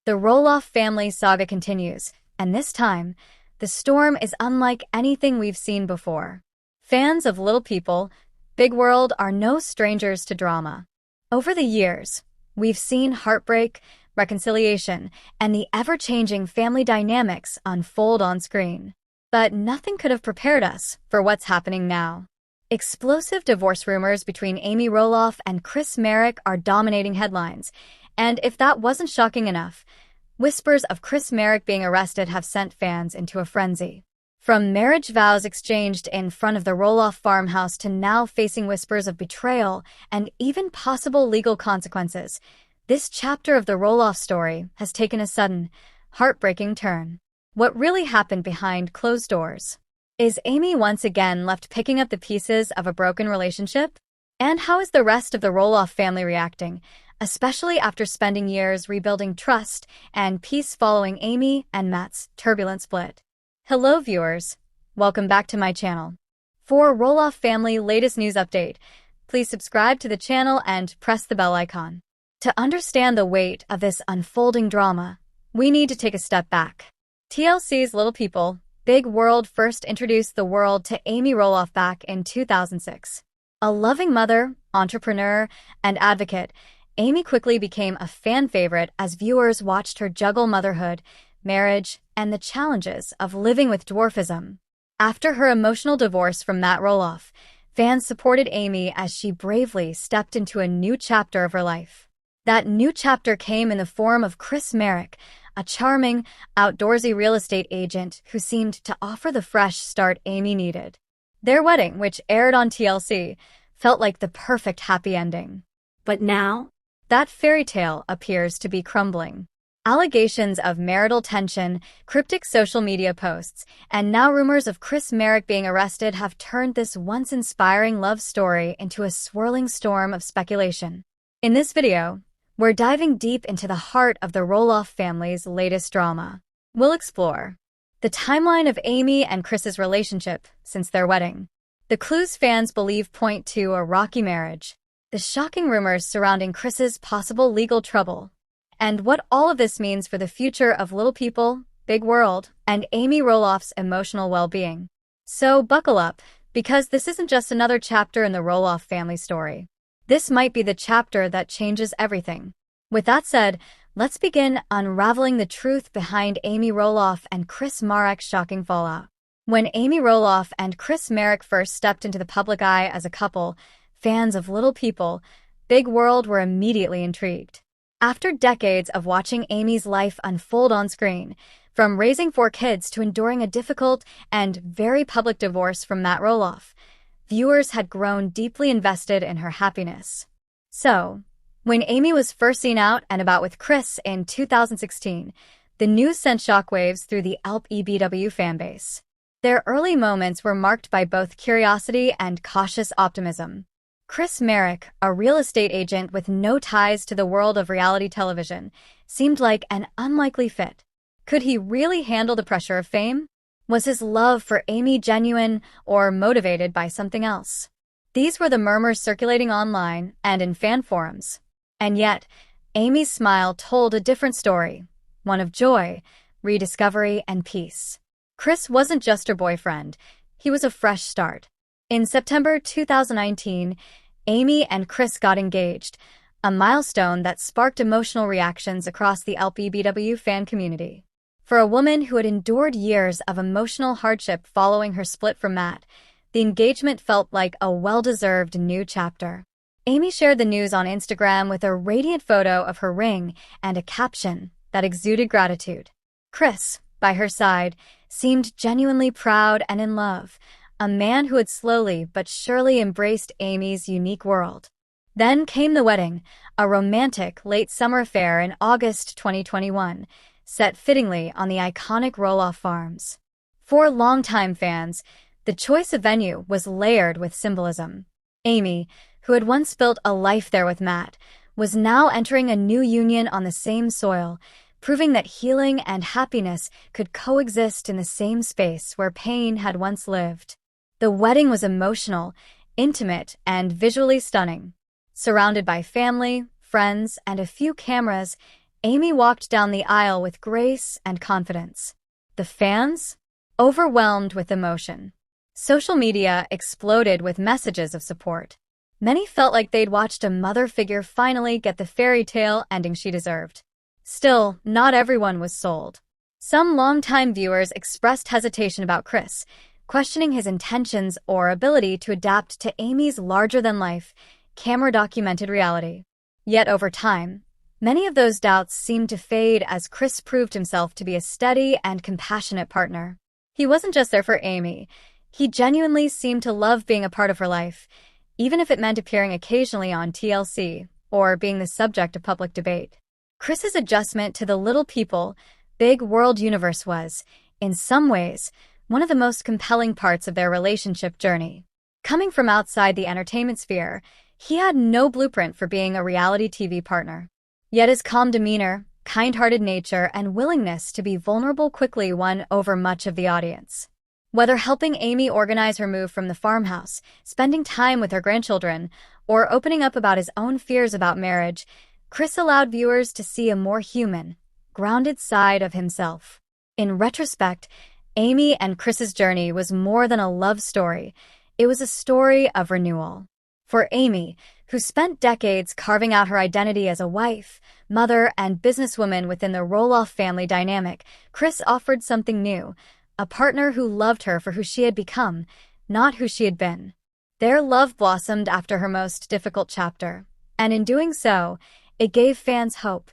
The Roloff family saga continues, and this time, the storm is unlike anything we've seen before. Fans of Little People, Big World are no strangers to drama. Over the years, we've seen heartbreak, reconciliation, and the ever-changing family dynamics unfold on screen. But nothing could have prepared us for what's happening now. Explosive divorce rumors between Amy Roloff and Chris Marek are dominating headlines, and if that wasn't shocking enough, whispers of Chris Marek being arrested have sent fans into a frenzy. From marriage vows exchanged in front of the Roloff farmhouse to now facing whispers of betrayal and even possible legal consequences, this chapter of the Roloff story has taken a sudden, heartbreaking turn. What really happened behind closed doors? Is Amy once again left picking up the pieces of a broken relationship? And how is the rest of the Roloff family reacting, especially after spending years rebuilding trust and peace following Amy and Matt's turbulent split? Hello viewers, welcome back to my channel. For Roloff family latest news update, please subscribe to the channel and press the bell icon. To understand the weight of this unfolding drama, we need to take a step back. TLC's Little People, Big World first introduced the world to Amy Roloff back in 2006. A loving mother, entrepreneur, and advocate, Amy quickly became a fan favorite as viewers watched her juggle motherhood, marriage, and the challenges of living with dwarfism. After her emotional divorce from Matt Roloff, fans supported Amy as she bravely stepped into a new chapter of her life. That new chapter came in the form of Chris Marek, a charming, outdoorsy real estate agent who seemed to offer the fresh start Amy needed. Their wedding, which aired on TLC, felt like the perfect happy ending. But now, that fairy tale appears to be crumbling. Allegations of marital tension, cryptic social media posts, and now rumors of Chris Marek being arrested have turned this once inspiring love story into a swirling storm of speculation. In this video, we're diving deep into the heart of the Roloff family's latest drama. We'll explore the timeline of Amy and Chris's relationship since their wedding, the clues fans believe point to a rocky marriage, the shocking rumors surrounding Chris's possible legal trouble, and what all of this means for the future of Little People, Big World, and Amy Roloff's emotional well-being. So buckle up, because this isn't just another chapter in the Roloff family story. This might be the chapter that changes everything. With that said, let's begin unraveling the truth behind Amy Roloff and Chris Marek's shocking fallout. When Amy Roloff and Chris Marek first stepped into the public eye as a couple, fans of Little People, Big World were immediately intrigued. After decades of watching Amy's life unfold on screen, from raising 4 kids to enduring a difficult and very public divorce from Matt Roloff, viewers had grown deeply invested in her happiness. So, when Amy was first seen out and about with Chris in 2016, the news sent shockwaves through the LPBW fanbase. Their early moments were marked by both curiosity and cautious optimism. Chris Marek, a real estate agent with no ties to the world of reality television, seemed like an unlikely fit. Could he really handle the pressure of fame? Was his love for Amy genuine or motivated by something else? These were the murmurs circulating online and in fan forums. And yet, Amy's smile told a different story, one of joy, rediscovery, and peace. Chris wasn't just her boyfriend, he was a fresh start. In September 2019, Amy and Chris got engaged, a milestone that sparked emotional reactions across the LPBW fan community. For a woman who had endured years of emotional hardship following her split from Matt, the engagement felt like a well-deserved new chapter. Amy shared the news on Instagram with a radiant photo of her ring and a caption that exuded gratitude. Chris, by her side, seemed genuinely proud and in love, a man who had slowly but surely embraced Amy's unique world. Then came the wedding, a romantic late summer affair in August 2021, set fittingly on the iconic Roloff Farms. For longtime fans, the choice of venue was layered with symbolism. Amy, who had once built a life there with Matt, was now entering a new union on the same soil, proving that healing and happiness could coexist in the same space where pain had once lived. The wedding was emotional, intimate, and visually stunning. Surrounded by family, friends, and a few cameras, Amy walked down the aisle with grace and confidence. The fans? Overwhelmed with emotion. Social media exploded with messages of support. Many felt like they'd watched a mother figure finally get the fairy tale ending she deserved. Still, not everyone was sold. Some longtime viewers expressed hesitation about Chris, questioning his intentions or ability to adapt to Amy's larger-than-life, camera-documented reality. Yet over time, many of those doubts seemed to fade as Chris proved himself to be a steady and compassionate partner. He wasn't just there for Amy. He genuinely seemed to love being a part of her life, even if it meant appearing occasionally on TLC or being the subject of public debate. Chris's adjustment to the little people, big world universe was, in some ways, one of the most compelling parts of their relationship journey. Coming from outside the entertainment sphere, he had no blueprint for being a reality TV partner. Yet his calm demeanor, kind-hearted nature, and willingness to be vulnerable quickly won over much of the audience. Whether helping Amy organize her move from the farmhouse, spending time with her grandchildren, or opening up about his own fears about marriage, Chris allowed viewers to see a more human, grounded side of himself. In retrospect, Amy and Chris's journey was more than a love story. It was a story of renewal. For Amy, who spent decades carving out her identity as a wife, mother, and businesswoman within the Roloff family dynamic, Chris offered something new, a partner who loved her for who she had become, not who she had been. Their love blossomed after her most difficult chapter, and in doing so, it gave fans hope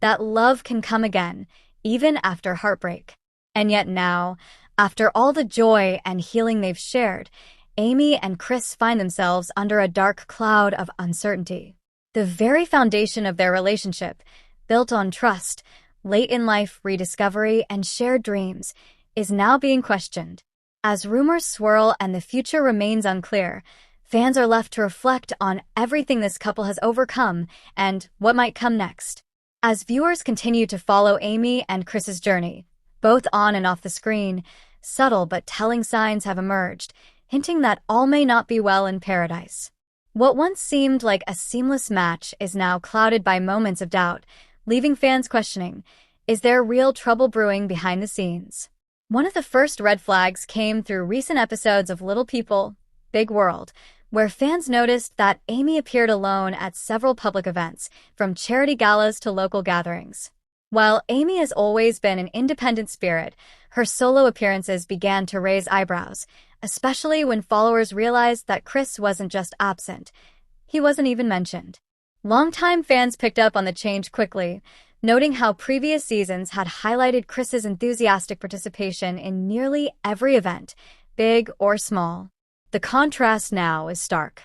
that love can come again, even after heartbreak. And yet now, after all the joy and healing they've shared, Amy and Chris find themselves under a dark cloud of uncertainty. The very foundation of their relationship, built on trust, late-in-life rediscovery, and shared dreams, is now being questioned. As rumors swirl and the future remains unclear, fans are left to reflect on everything this couple has overcome and what might come next. As viewers continue to follow Amy and Chris's journey, both on and off the screen, subtle but telling signs have emerged, hinting that all may not be well in paradise. What once seemed like a seamless match is now clouded by moments of doubt, leaving fans questioning, is there real trouble brewing behind the scenes? One of the first red flags came through recent episodes of Little People, Big World, where fans noticed that Amy appeared alone at several public events, from charity galas to local gatherings. While Amy has always been an independent spirit, her solo appearances began to raise eyebrows, especially when followers realized that Chris wasn't just absent, he wasn't even mentioned. Longtime fans picked up on the change quickly, noting how previous seasons had highlighted Chris's enthusiastic participation in nearly every event, big or small. The contrast now is stark.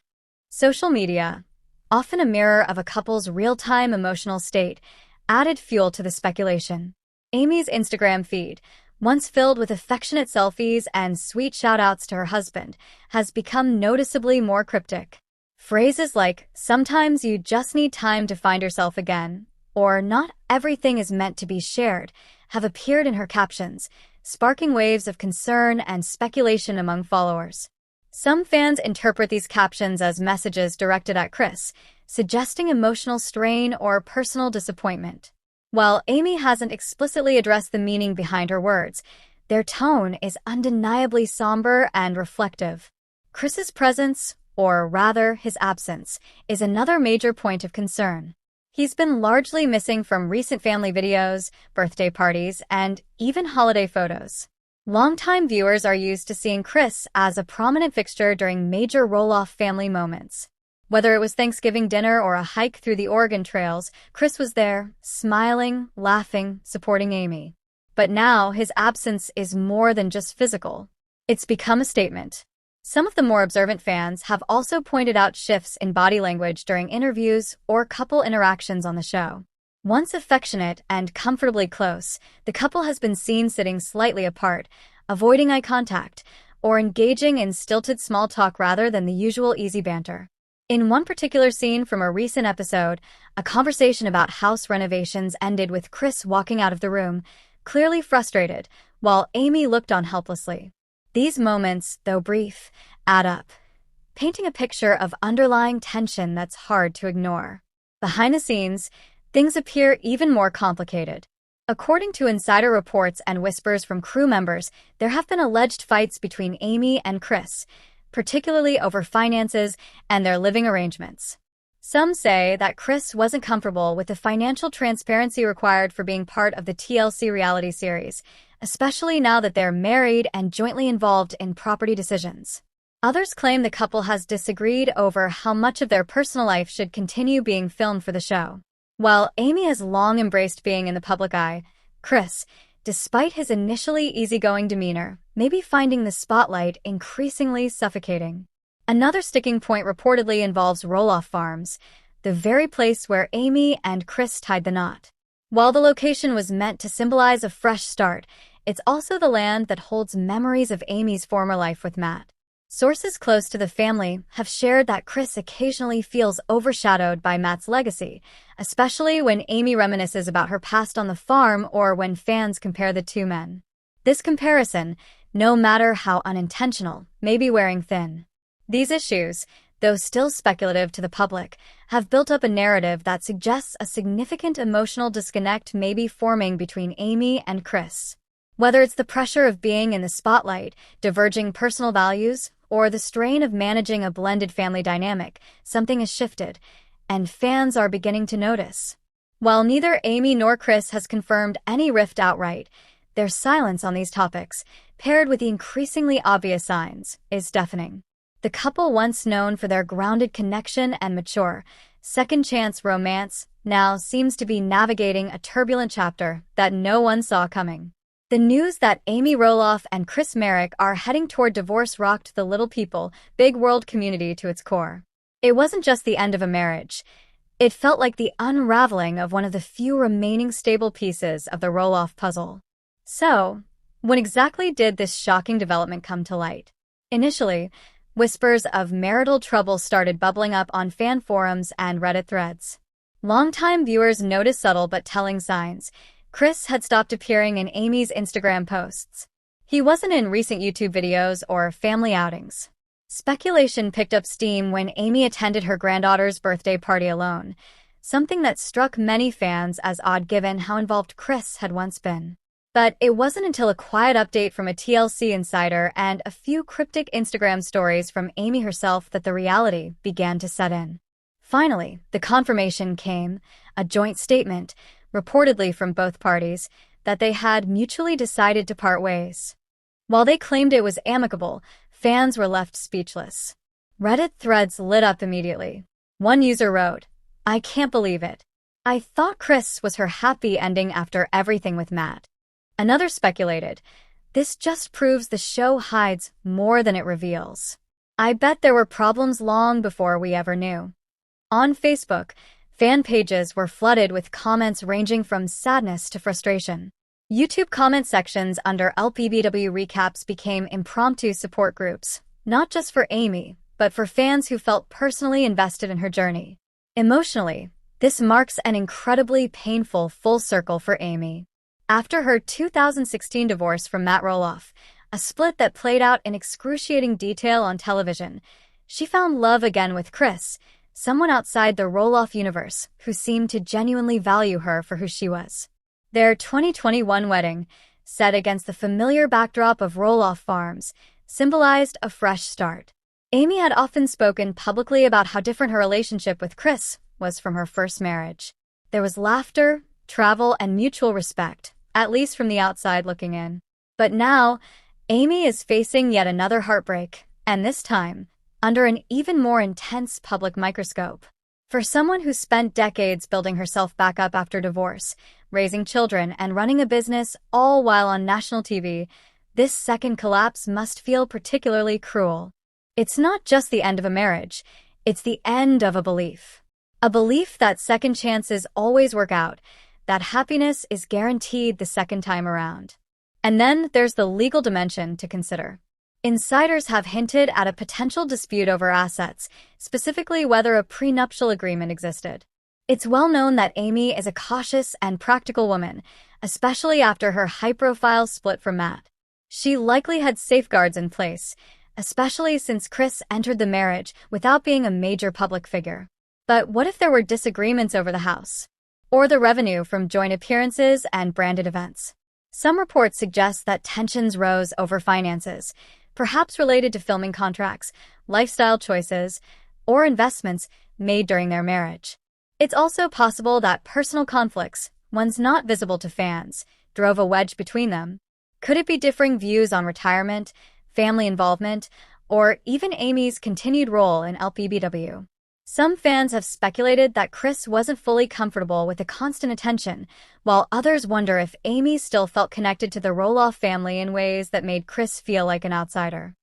Social media, often a mirror of a couple's real-time emotional state, added fuel to the speculation. Amy's Instagram feed, once filled with affectionate selfies and sweet shout-outs to her husband, has become noticeably more cryptic. Phrases like, "Sometimes you just need time to find yourself again," or "Not everything is meant to be shared," have appeared in her captions, sparking waves of concern and speculation among followers. Some fans interpret these captions as messages directed at Chris, suggesting emotional strain or personal disappointment. While Amy hasn't explicitly addressed the meaning behind her words, their tone is undeniably somber and reflective. Chris's presence, or rather his absence, is another major point of concern. He's been largely missing from recent family videos, birthday parties, and even holiday photos. Longtime viewers are used to seeing Chris as a prominent fixture during major Roloff family moments. Whether it was Thanksgiving dinner or a hike through the Oregon trails, Chris was there, smiling, laughing, supporting Amy. But now his absence is more than just physical. It's become a statement. Some of the more observant fans have also pointed out shifts in body language during interviews or couple interactions on the show. Once affectionate and comfortably close, the couple has been seen sitting slightly apart, avoiding eye contact, or engaging in stilted small talk rather than the usual easy banter. In one particular scene from a recent episode, a conversation about house renovations ended with Chris walking out of the room, clearly frustrated, while Amy looked on helplessly. These moments, though brief, add up, painting a picture of underlying tension that's hard to ignore. Behind the scenes, things appear even more complicated. According to insider reports and whispers from crew members, there have been alleged fights between Amy and Chris, particularly over finances and their living arrangements. Some say that Chris wasn't comfortable with the financial transparency required for being part of the TLC reality series, especially now that they're married and jointly involved in property decisions. Others claim the couple has disagreed over how much of their personal life should continue being filmed for the show. While Amy has long embraced being in the public eye, Chris, despite his initially easygoing demeanor, may be finding the spotlight increasingly suffocating. Another sticking point reportedly involves Roloff Farms, the very place where Amy and Chris tied the knot. While the location was meant to symbolize a fresh start, it's also the land that holds memories of Amy's former life with Matt. Sources close to the family have shared that Chris occasionally feels overshadowed by Matt's legacy, especially when Amy reminisces about her past on the farm or when fans compare the two men. This comparison, no matter how unintentional, may be wearing thin. These issues, though still speculative to the public, have built up a narrative that suggests a significant emotional disconnect may be forming between Amy and Chris. Whether it's the pressure of being in the spotlight, diverging personal values, or the strain of managing a blended family dynamic, something has shifted, and fans are beginning to notice. While neither Amy nor Chris has confirmed any rift outright, their silence on these topics, paired with the increasingly obvious signs, is deafening. The couple, once known for their grounded connection and mature, second-chance romance, now seems to be navigating a turbulent chapter that no one saw coming. The news that Amy Roloff and Chris Marek are heading toward divorce rocked the Little People, Big World community to its core. It wasn't just the end of a marriage. It felt like the unraveling of one of the few remaining stable pieces of the Roloff puzzle. So, when exactly did this shocking development come to light? Initially, whispers of marital trouble started bubbling up on fan forums and Reddit threads. Longtime viewers noticed subtle but telling signs. Chris had stopped appearing in Amy's Instagram posts. He wasn't in recent YouTube videos or family outings. Speculation picked up steam when Amy attended her granddaughter's birthday party alone, something that struck many fans as odd given how involved Chris had once been. But it wasn't until a quiet update from a TLC insider and a few cryptic Instagram stories from Amy herself that the reality began to set in. Finally, the confirmation came, a joint statement, reportedly from both parties, that they had mutually decided to part ways. While they claimed it was amicable, fans were left speechless. Reddit threads lit up immediately. One user wrote, "I can't believe it. I thought Chris was her happy ending after everything with Matt." Another speculated, "This just proves the show hides more than it reveals. I bet there were problems long before we ever knew." On Facebook, fan pages were flooded with comments ranging from sadness to frustration. YouTube comment sections under LPBW recaps became impromptu support groups, not just for Amy, but for fans who felt personally invested in her journey. Emotionally, this marks an incredibly painful full circle for Amy. After her 2016 divorce from Matt Roloff, a split that played out in excruciating detail on television, she found love again with Chris, someone outside the Roloff universe who seemed to genuinely value her for who she was. Their 2021 wedding, set against the familiar backdrop of Roloff Farms, symbolized a fresh start. Amy had often spoken publicly about how different her relationship with Chris was from her first marriage. There was laughter, travel, and mutual respect, at least from the outside looking in. But now, Amy is facing yet another heartbreak, and this time, under an even more intense public microscope. For someone who spent decades building herself back up after divorce, raising children, and running a business all while on national TV, this second collapse must feel particularly cruel. It's not just the end of a marriage, it's the end of a belief. A belief that second chances always work out, that happiness is guaranteed the second time around. And then there's the legal dimension to consider. Insiders have hinted at a potential dispute over assets, specifically whether a prenuptial agreement existed. It's well known that Amy is a cautious and practical woman, especially after her high-profile split from Matt. She likely had safeguards in place, especially since Chris entered the marriage without being a major public figure. But what if there were disagreements over the house? or the revenue from joint appearances and branded events. Some reports suggest that tensions rose over finances, perhaps related to filming contracts, lifestyle choices, or investments made during their marriage. It's also possible that personal conflicts, ones not visible to fans, drove a wedge between them. Could it be differing views on retirement, family involvement, or even Amy's continued role in LPBW? Some fans have speculated that Chris wasn't fully comfortable with the constant attention, while others wonder if Amy still felt connected to the Roloff family in ways that made Chris feel like an outsider.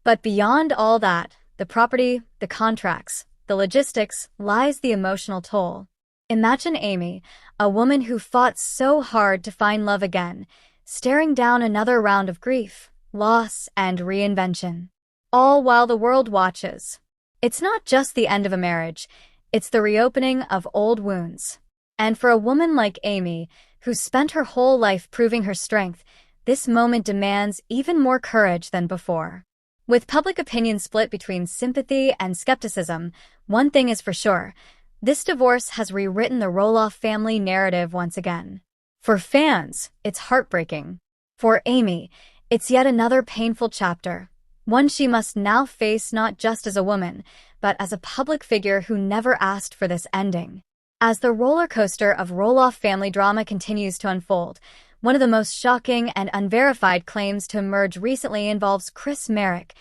But beyond all that, the property, the contracts, the logistics, lies the emotional toll. Imagine Amy, a woman who fought so hard to find love again, staring down another round of grief, loss, and reinvention, all while the world watches. It's not just the end of a marriage, it's the reopening of old wounds. And for a woman like Amy, who spent her whole life proving her strength, this moment demands even more courage than before. With public opinion split between sympathy and skepticism, one thing is for sure: this divorce has rewritten the Roloff family narrative once again. For fans, it's heartbreaking. For Amy, it's yet another painful chapter, one she must now face not just as a woman, but as a public figure who never asked for this ending. As the roller coaster of Roloff family drama continues to unfold, one of the most shocking and unverified claims to emerge recently involves Chris Marek,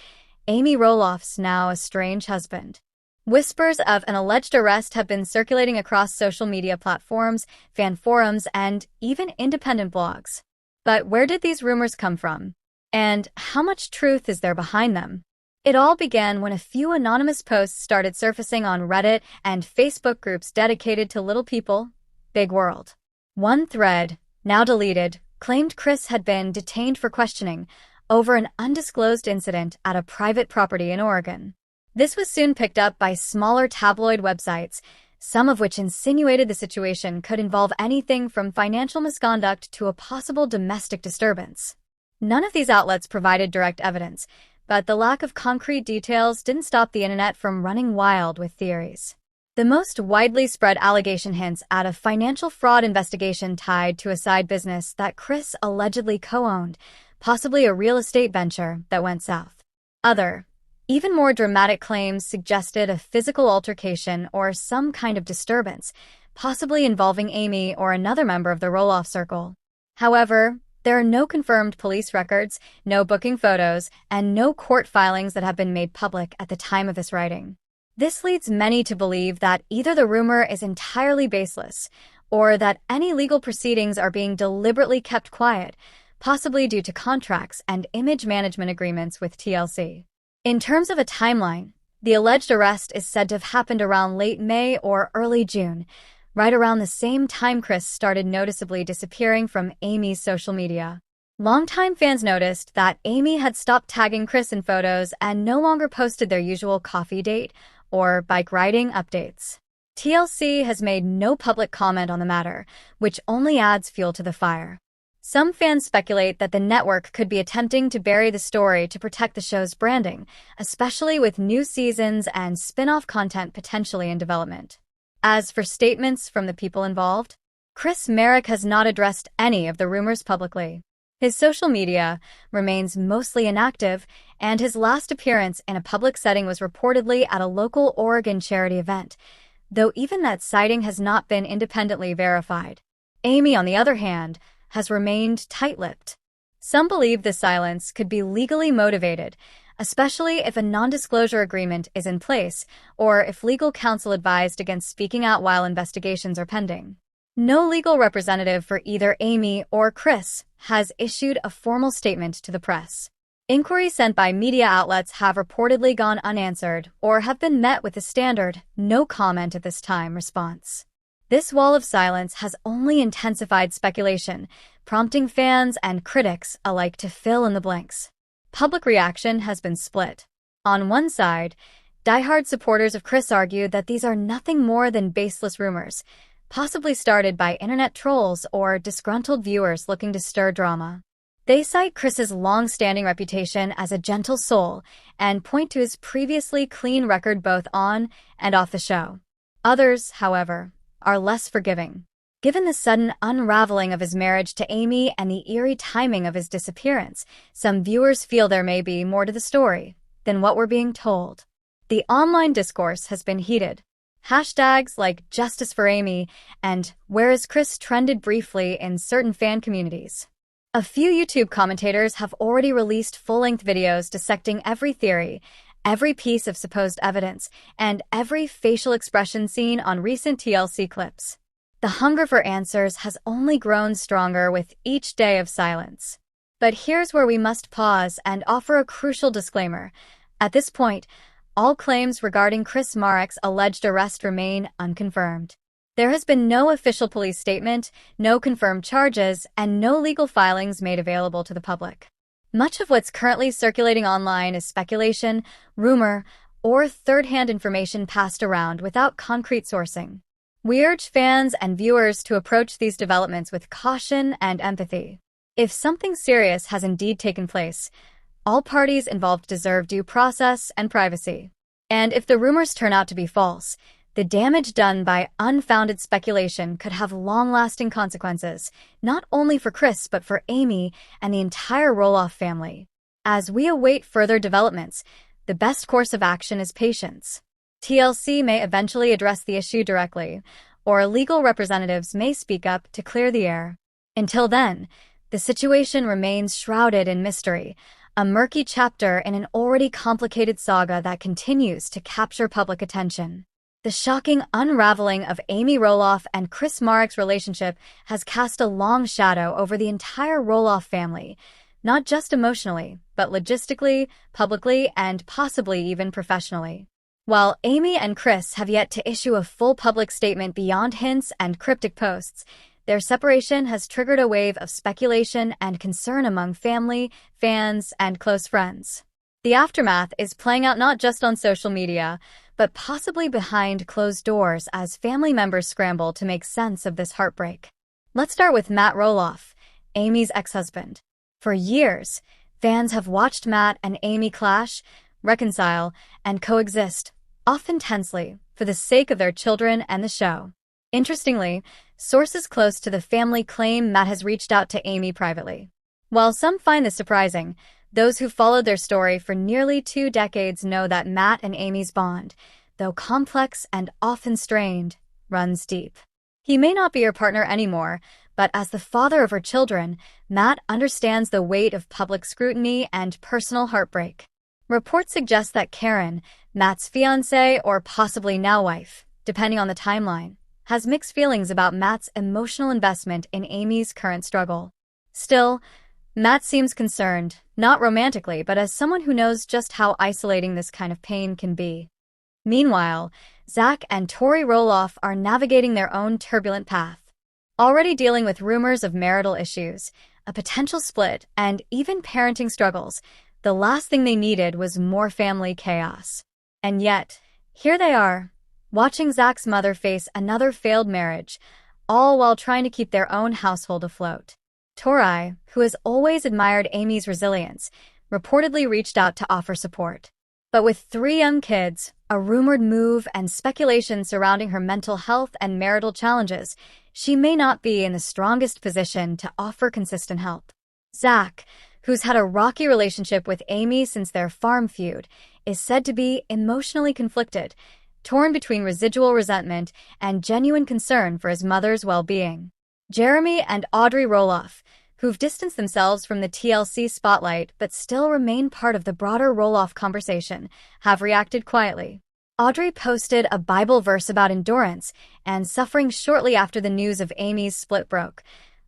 Amy Roloff's now estranged husband. Whispers of an alleged arrest have been circulating across social media platforms, fan forums, and even independent blogs. But where did these rumors come from? And how much truth is there behind them? It all began when a few anonymous posts started surfacing on Reddit and Facebook groups dedicated to little people, big world. One thread, now deleted, claimed Chris had been detained for questioning over an undisclosed incident at a private property in Oregon. This was soon picked up by smaller tabloid websites, some of which insinuated the situation could involve anything from financial misconduct to a possible domestic disturbance. None of these outlets provided direct evidence, but the lack of concrete details didn't stop the internet from running wild with theories. The most widely spread allegation hints at a financial fraud investigation tied to a side business that Chris allegedly co-owned, possibly a real estate venture that went south. Other, even more dramatic claims suggested a physical altercation or some kind of disturbance, possibly involving Amy or another member of the Roloff circle. However, there are no confirmed police records, no booking photos, and no court filings that have been made public at the time of this writing. This leads many to believe that either the rumor is entirely baseless, or that any legal proceedings are being deliberately kept quiet, possibly due to contracts and image management agreements with TLC. In terms of a timeline, the alleged arrest is said to have happened around late May or early June, right around the same time Chris started noticeably disappearing from Amy's social media. Longtime fans noticed that Amy had stopped tagging Chris in photos and no longer posted their usual coffee date or bike riding updates. TLC has made no public comment on the matter, which only adds fuel to the fire. Some fans speculate that the network could be attempting to bury the story to protect the show's branding, especially with new seasons and spin-off content potentially in development. As for statements from the people involved, Chris Marek has not addressed any of the rumors publicly. His social media remains mostly inactive, and his last appearance in a public setting was reportedly at a local Oregon charity event, though even that sighting has not been independently verified. Amy, on the other hand, has remained tight-lipped. Some believe this silence could be legally motivated, especially if a non-disclosure agreement is in place or if legal counsel advised against speaking out while investigations are pending. No legal representative for either Amy or Chris has issued a formal statement to the press. Inquiries sent by media outlets have reportedly gone unanswered or have been met with the standard "no comment at this time" response. This wall of silence has only intensified speculation, prompting fans and critics alike to fill in the blanks. Public reaction has been split. On one side, diehard supporters of Chris argue that these are nothing more than baseless rumors, possibly started by internet trolls or disgruntled viewers looking to stir drama. They cite Chris's long-standing reputation as a gentle soul and point to his previously clean record both on and off the show. Others, however, are less forgiving. Given the sudden unraveling of his marriage to Amy and the eerie timing of his disappearance, some viewers feel there may be more to the story than what we're being told. The online discourse has been heated. Hashtags like Justice for Amy and Where is Chris trended briefly in certain fan communities. A few YouTube commentators have already released full-length videos dissecting every theory, every piece of supposed evidence, and every facial expression seen on recent TLC clips. The hunger for answers has only grown stronger with each day of silence. But here's where we must pause and offer a crucial disclaimer. At this point, all claims regarding Chris Marek's alleged arrest remain unconfirmed. There has been no official police statement, no confirmed charges, and no legal filings made available to the public. Much of what's currently circulating online is speculation, rumor, or third-hand information passed around without concrete sourcing. We urge fans and viewers to approach these developments with caution and empathy. If something serious has indeed taken place, all parties involved deserve due process and privacy. And if the rumors turn out to be false, the damage done by unfounded speculation could have long-lasting consequences, not only for Chris but for Amy and the entire Roloff family. As we await further developments, the best course of action is patience. TLC may eventually address the issue directly, or legal representatives may speak up to clear the air. Until then, the situation remains shrouded in mystery, a murky chapter in an already complicated saga that continues to capture public attention. The shocking unraveling of Amy Roloff and Chris Marek's relationship has cast a long shadow over the entire Roloff family, not just emotionally, but logistically, publicly, and possibly even professionally. While Amy and Chris have yet to issue a full public statement beyond hints and cryptic posts, their separation has triggered a wave of speculation and concern among family, fans, and close friends. The aftermath is playing out not just on social media, but possibly behind closed doors as family members scramble to make sense of this heartbreak. Let's start with Matt Roloff, Amy's ex-husband. For years, fans have watched Matt and Amy clash, reconcile, and coexist, often tensely, for the sake of their children and the show. Interestingly, sources close to the family claim Matt has reached out to Amy privately. While some find this surprising, those who followed their story for nearly 2 decades know that Matt and Amy's bond, though complex and often strained, runs deep. He may not be her partner anymore, but as the father of her children, Matt understands the weight of public scrutiny and personal heartbreak. Reports suggest that Karen, Matt's fiancée or possibly now wife, depending on the timeline, has mixed feelings about Matt's emotional investment in Amy's current struggle. Still, Matt seems concerned, not romantically, but as someone who knows just how isolating this kind of pain can be. Meanwhile, Zach and Tori Roloff are navigating their own turbulent path. Already dealing with rumors of marital issues, a potential split, and even parenting struggles, the last thing they needed was more family chaos. And yet, here they are, watching Zach's mother face another failed marriage, all while trying to keep their own household afloat. Tori, who has always admired Amy's resilience, reportedly reached out to offer support. But with 3 young kids, a rumored move, and speculation surrounding her mental health and marital challenges, she may not be in the strongest position to offer consistent help. Zach, who's had a rocky relationship with Amy since their farm feud, is said to be emotionally conflicted, torn between residual resentment and genuine concern for his mother's well-being. Jeremy and Audrey Roloff, who've distanced themselves from the TLC spotlight but still remain part of the broader Roloff conversation, have reacted quietly. Audrey posted a Bible verse about endurance and suffering shortly after the news of Amy's split broke,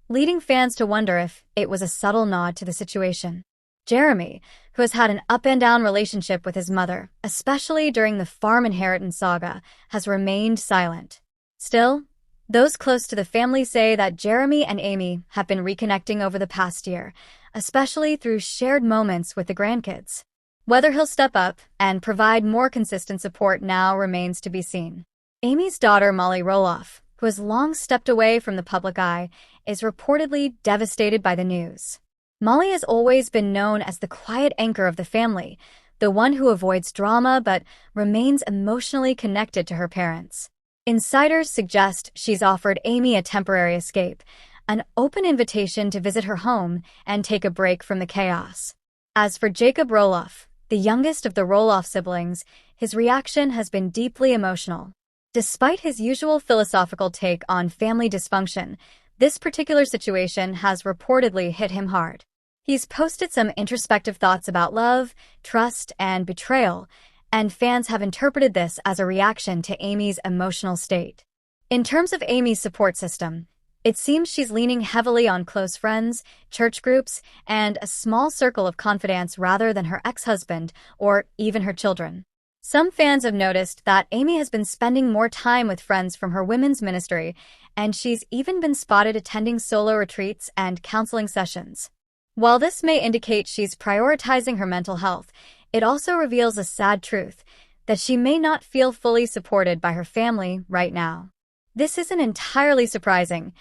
leading fans to wonder if it was a subtle nod to the situation. Jeremy, who has had an up-and-down relationship with his mother, especially during the farm inheritance saga, has remained silent. Still, those close to the family say that Jeremy and Amy have been reconnecting over the past year, especially through shared moments with the grandkids. Whether he'll step up and provide more consistent support now remains to be seen. Amy's daughter, Molly Roloff, who has long stepped away from the public eye, is reportedly devastated by the news. Molly has always been known as the quiet anchor of the family, the one who avoids drama but remains emotionally connected to her parents. Insiders suggest she's offered Amy a temporary escape, an open invitation to visit her home and take a break from the chaos. As for Jacob Roloff, the youngest of the Roloff siblings, his reaction has been deeply emotional. Despite his usual philosophical take on family dysfunction, this particular situation has reportedly hit him hard. He's posted some introspective thoughts about love, trust, and betrayal, and fans have interpreted this as a reaction to Amy's emotional state. In terms of Amy's support system, it seems she's leaning heavily on close friends, church groups, and a small circle of confidants rather than her ex-husband or even her children. Some fans have noticed that Amy has been spending more time with friends from her women's ministry, and she's even been spotted attending solo retreats and counseling sessions. While this may indicate she's prioritizing her mental health, it also reveals a sad truth, that she may not feel fully supported by her family right now. This isn't entirely surprising.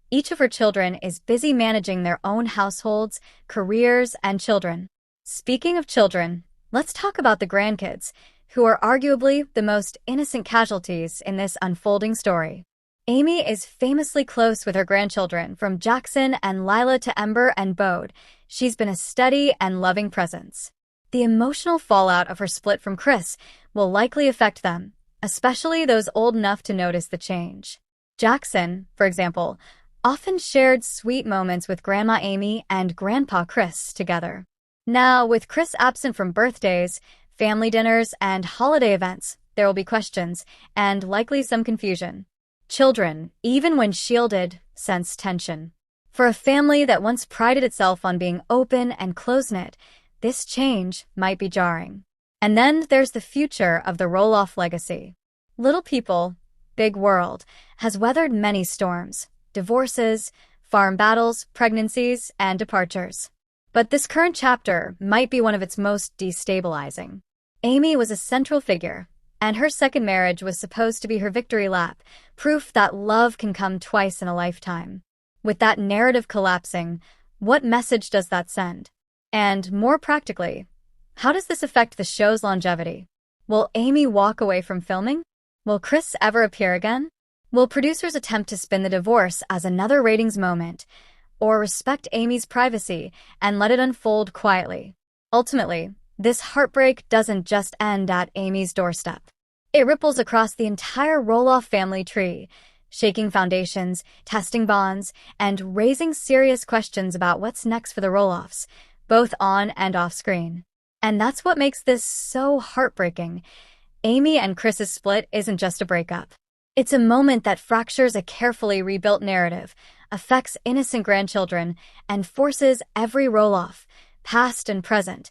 Each of her children is busy managing their own households, careers, and children. Speaking of children, let's talk about the grandkids, who are arguably the most innocent casualties in this unfolding story. Amy is famously close with her grandchildren, from Jackson and Lila to Ember and Bode. She's been a steady and loving presence. The emotional fallout of her split from Chris will likely affect them, especially those old enough to notice the change. Jackson, for example, often shared sweet moments with Grandma Amy and Grandpa Chris together. Now, with Chris absent from birthdays, family dinners, and holiday events, there will be questions and likely some confusion. Children, even when shielded, sense tension. For a family that once prided itself on being open and close-knit, this change might be jarring. And then there's the future of the Roloff legacy. Little People, Big World has weathered many storms, divorces, farm battles, pregnancies, and departures. But this current chapter might be one of its most destabilizing. Amy was a central figure, and her second marriage was supposed to be her victory lap, proof that love can come twice in a lifetime. With that narrative collapsing, what message does that send? And more practically, how does this affect the show's longevity? Will Amy walk away from filming? Will Chris ever appear again? Will producers attempt to spin the divorce as another ratings moment, or respect Amy's privacy and let it unfold quietly? Ultimately, this heartbreak doesn't just end at Amy's doorstep. It ripples across the entire Roloff family tree, shaking foundations, testing bonds, and raising serious questions about what's next for the Roloffs, both on and off screen. And that's what makes this so heartbreaking. Amy and Chris's split isn't just a breakup. It's a moment that fractures a carefully rebuilt narrative, affects innocent grandchildren, and forces every Roloff, past and present,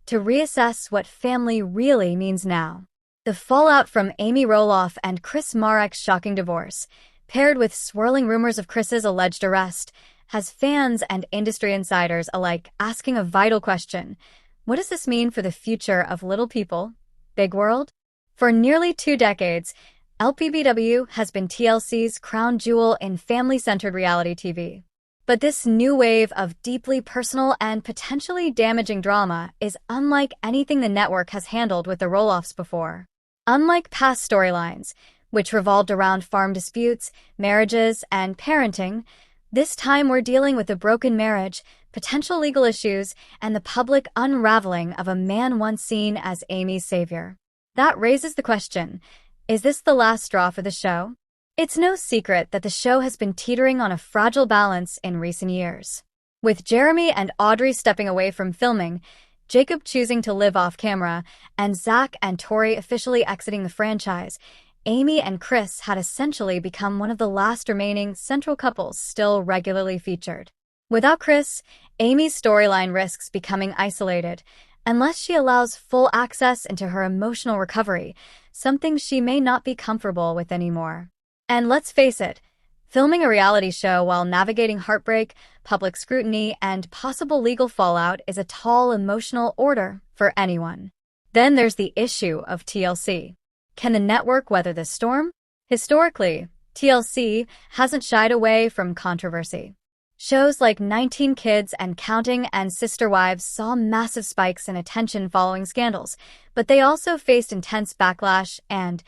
to reassess what family really means now. The fallout from Amy Roloff and Chris Marek's shocking divorce, paired with swirling rumors of Chris's alleged arrest, has fans and industry insiders alike asking a vital question. What does this mean for the future of Little People, Big World? For nearly 2 decades, LPBW has been TLC's crown jewel in family-centered reality TV. But this new wave of deeply personal and potentially damaging drama is unlike anything the network has handled with the Roloffs before. Unlike past storylines, which revolved around farm disputes, marriages, and parenting, this time we're dealing with a broken marriage, potential legal issues, and the public unraveling of a man once seen as Amy's savior. That raises the question, is this the last straw for the show? It's no secret that the show has been teetering on a fragile balance in recent years. With Jeremy and Audrey stepping away from filming, Jacob choosing to live off camera, and Zach and Tori officially exiting the franchise, Amy and Chris had essentially become one of the last remaining central couples still regularly featured. Without Chris, Amy's storyline risks becoming isolated, unless she allows full access into her emotional recovery, something she may not be comfortable with anymore. And let's face it, filming a reality show while navigating heartbreak, public scrutiny, and possible legal fallout is a tall emotional order for anyone. Then there's the issue of TLC. Can the network weather this storm? Historically, TLC hasn't shied away from controversy. Shows like 19 Kids and Counting and Sister Wives saw massive spikes in attention following scandals, but they also faced intense backlash and,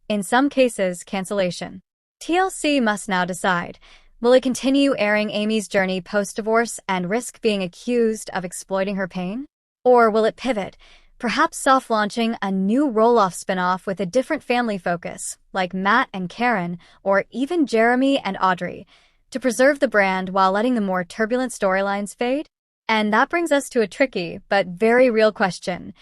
in some cases, cancellation. TLC must now decide. Will it continue airing Amy's journey post-divorce and risk being accused of exploiting her pain? Or will it pivot, perhaps soft-launching a new Roloff spin-off with a different family focus, like Matt and Karen, or even Jeremy and Audrey, to preserve the brand while letting the more turbulent storylines fade? And that brings us to a tricky but very real question.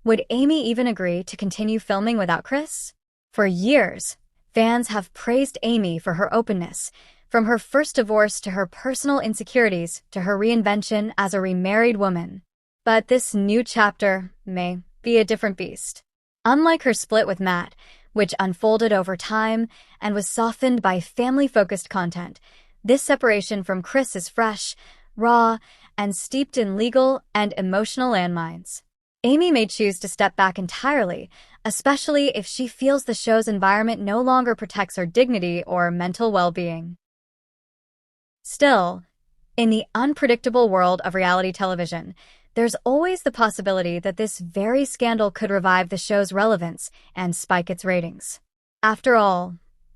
Would Amy even agree to continue filming without Chris? For years, fans have praised Amy for her openness, from her first divorce to her personal insecurities to her reinvention as a remarried woman. But this new chapter may be a different beast. Unlike her split with Matt, which unfolded over time and was softened by family-focused content, this separation from Chris is fresh, raw, and steeped in legal and emotional landmines. Amy may choose to step back entirely, especially if she feels the show's environment no longer protects her dignity or mental well-being. Still, in the unpredictable world of reality television, there's always the possibility that this very scandal could revive the show's relevance and spike its ratings. After all,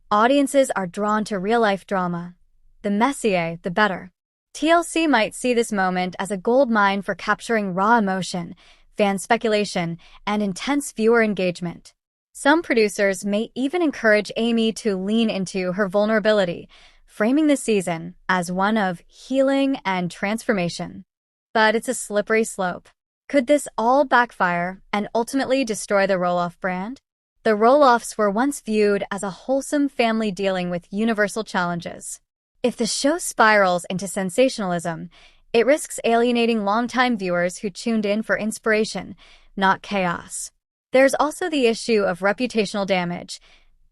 audiences are drawn to real-life drama. The messier, the better. TLC might see this moment as a goldmine for capturing raw emotion, fan speculation, and intense viewer engagement. Some producers may even encourage Amy to lean into her vulnerability, framing the season as one of healing and transformation. But it's a slippery slope. Could this all backfire and ultimately destroy the Roloff brand? The Roloffs were once viewed as a wholesome family dealing with universal challenges. If the show spirals into sensationalism, it risks alienating longtime viewers who tuned in for inspiration, not chaos. There's also the issue of reputational damage.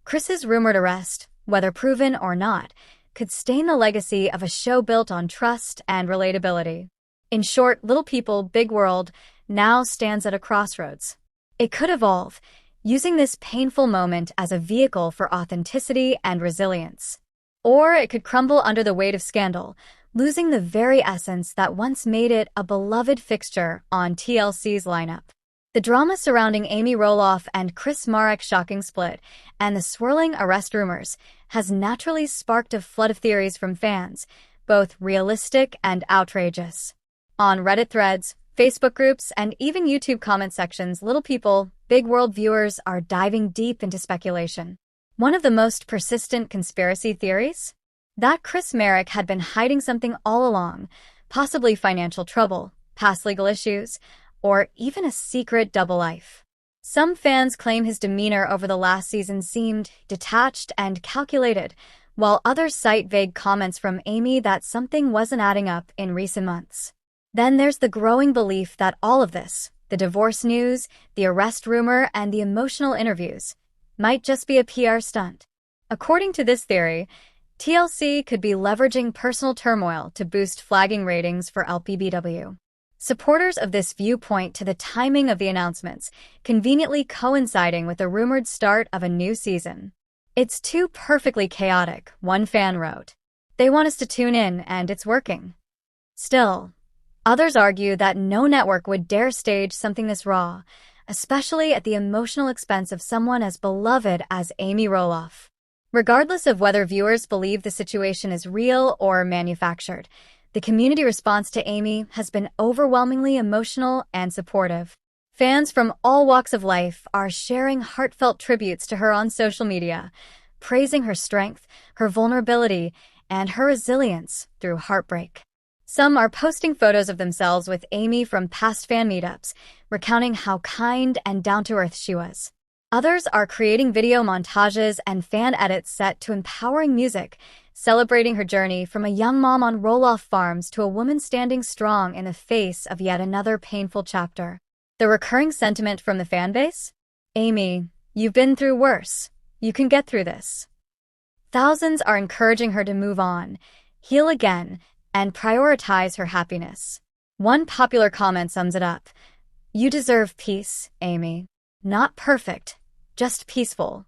Chris's rumored arrest, whether proven or not, could stain the legacy of a show built on trust and relatability. In short, Little People, Big World now stands at a crossroads. It could evolve, using this painful moment as a vehicle for authenticity and resilience. Or it could crumble under the weight of scandal, losing the very essence that once made it a beloved fixture on TLC's lineup. The drama surrounding Amy Roloff and Chris Marek's shocking split and the swirling arrest rumors has naturally sparked a flood of theories from fans, both realistic and outrageous. On Reddit threads, Facebook groups, and even YouTube comment sections, Little People, Big World viewers are diving deep into speculation. One of the most persistent conspiracy theories? That Chris Marek had been hiding something all along, possibly financial trouble, past legal issues, or even a secret double life. Some fans claim his demeanor over the last season seemed detached and calculated, while others cite vague comments from Amy that something wasn't adding up in recent months. Then there's the growing belief that all of this, the divorce news, the arrest rumor, and the emotional interviews, might just be a PR stunt. According to this theory, TLC could be leveraging personal turmoil to boost flagging ratings for LPBW. Supporters of this view point to the timing of the announcements, conveniently coinciding with the rumored start of a new season. "It's too perfectly chaotic," one fan wrote. "They want us to tune in, and it's working." Still, others argue that no network would dare stage something this raw, especially at the emotional expense of someone as beloved as Amy Roloff. Regardless of whether viewers believe the situation is real or manufactured, the community response to Amy has been overwhelmingly emotional and supportive. Fans from all walks of life are sharing heartfelt tributes to her on social media, praising her strength, her vulnerability, and her resilience through heartbreak. Some are posting photos of themselves with Amy from past fan meetups, recounting how kind and down-to-earth she was. Others are creating video montages and fan edits set to empowering music, celebrating her journey from a young mom on Roloff Farms to a woman standing strong in the face of yet another painful chapter. The recurring sentiment from the fanbase? "Amy, you've been through worse. You can get through this." Thousands are encouraging her to move on, heal again, and prioritize her happiness. One popular comment sums it up: "You deserve peace, Amy. Not perfect, just peaceful."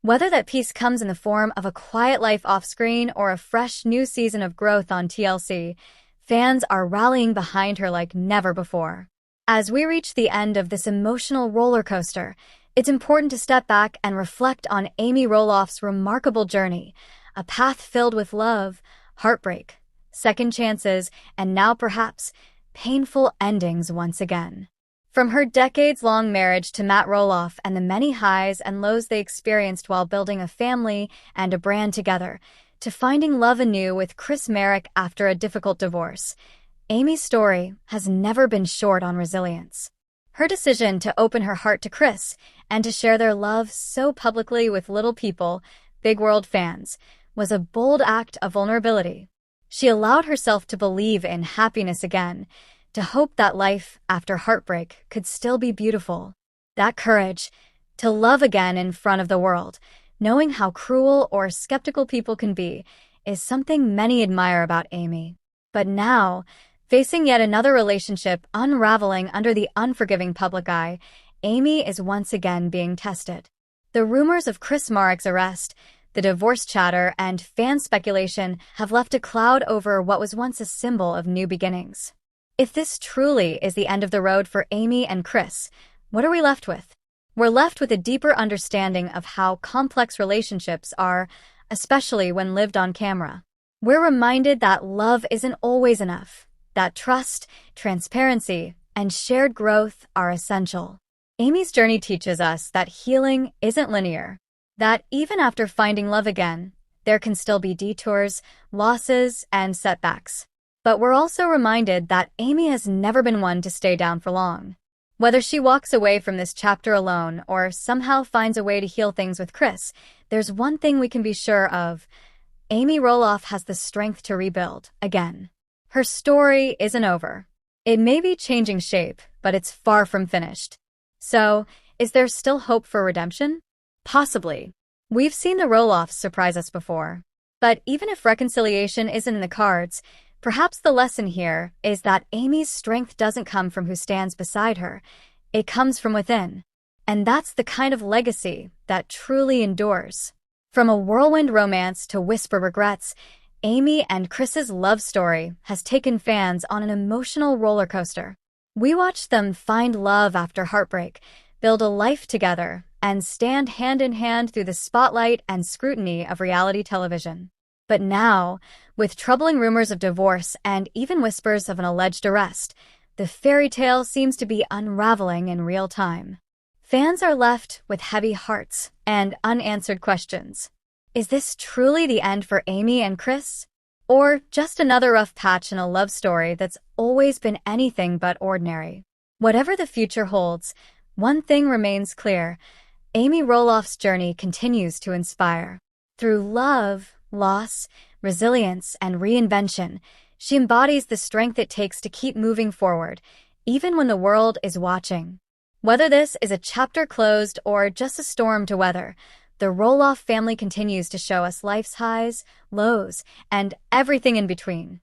Whether that peace comes in the form of a quiet life off-screen or a fresh new season of growth on TLC, fans are rallying behind her like never before. As we reach the end of this emotional roller coaster, It's important to step back and reflect on Amy Roloff's remarkable journey, a path filled with love, heartbreak, second chances, and now perhaps painful endings once again. From her decades-long marriage to Matt Roloff and the many highs and lows they experienced while building a family and a brand together, to finding love anew with Chris Marek after a difficult divorce, Amy's story has never been short on resilience. Her decision to open her heart to Chris and to share their love so publicly with little people, big world fans, was a bold act of vulnerability. She allowed herself to believe in happiness again, to hope that life after heartbreak could still be beautiful. That courage, to love again in front of the world, knowing how cruel or skeptical people can be, is something many admire about Amy. But now, facing yet another relationship unraveling under the unforgiving public eye, Amy is once again being tested. The rumors of Chris Marek's arrest, the divorce chatter, and fan speculation have left a cloud over what was once a symbol of new beginnings. If this truly is the end of the road for Amy and Chris, what are we left with? We're left with a deeper understanding of how complex relationships are, especially when lived on camera. We're reminded that love isn't always enough, that trust, transparency, and shared growth are essential. Amy's journey teaches us that healing isn't linear, that even after finding love again, there can still be detours, losses, and setbacks. But we're also reminded that Amy has never been one to stay down for long. Whether she walks away from this chapter alone or somehow finds a way to heal things with Chris, there's one thing we can be sure of. Amy Roloff has the strength to rebuild, again. Her story isn't over. It may be changing shape, but it's far from finished. So, is there still hope for redemption? Possibly. We've seen the Roloffs surprise us before. But even if reconciliation isn't in the cards, perhaps the lesson here is that Amy's strength doesn't come from who stands beside her. It comes from within. And that's the kind of legacy that truly endures. From a whirlwind romance to whisper regrets, Amy and Chris's love story has taken fans on an emotional roller coaster. We watched them find love after heartbreak, build a life together, and stand hand in hand through the spotlight and scrutiny of reality television. But now, with troubling rumors of divorce and even whispers of an alleged arrest, the fairy tale seems to be unraveling in real time. Fans are left with heavy hearts and unanswered questions. Is this truly the end for Amy and Chris? Or just another rough patch in a love story that's always been anything but ordinary? Whatever the future holds, one thing remains clear. Amy Roloff's journey continues to inspire. Through love, loss, resilience, and reinvention, she embodies the strength it takes to keep moving forward, even when the world is watching. Whether this is a chapter closed or just a storm to weather, the Roloff family continues to show us life's highs, lows, and everything in between.